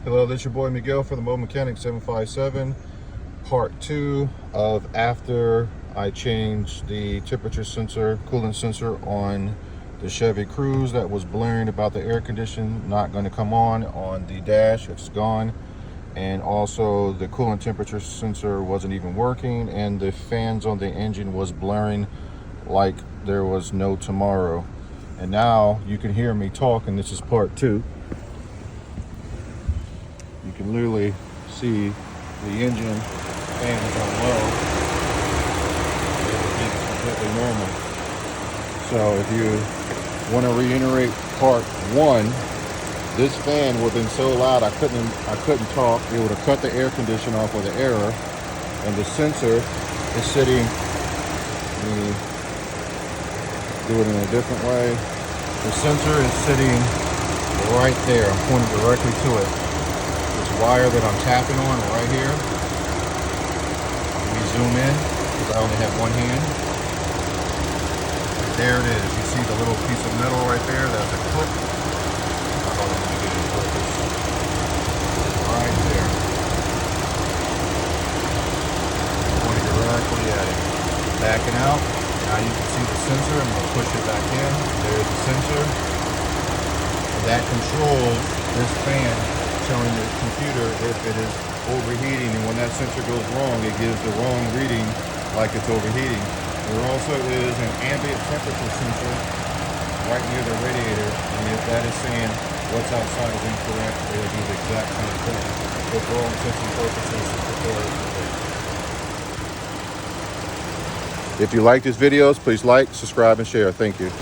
Hello, this is your boy Miguel for the Mobile Mechanic 757, part 2 of after I changed the temperature sensor, coolant sensor on the Chevy Cruz that was blaring about the air condition not going to come on the dash. It's gone. And also the coolant temperature sensor wasn't even working, and the fans on the engine was blaring like there was no tomorrow. And now you can hear me talk, and this is part 2. You can literally see the engine fans on low. Everything's completely normal. So if you want to reiterate part 1, this fan would have been so loud I couldn't talk. It would have cut the air condition off with an error. And the sensor is sitting, let me do it in a different way. The sensor is sitting right there. I'm pointing directly to it. Wire that I'm tapping on right here. Let me zoom in because I only have one hand. There it is. You see the little piece of metal right there? That's a clip. Hold on, let me get it in focus. Right there. Pointing directly at it. Backing out. Now you can see the sensor. I'm going to push it back in. There's the sensor. And that controls this fan, telling the computer if it is overheating, and when that sensor goes wrong, it gives the wrong reading like it's overheating. There also is an ambient temperature sensor right near the radiator, and if that is saying what's outside is incorrect, it will do the exact same thing. But for all intents and purposes, if you like these videos, please like, subscribe, and share. Thank you.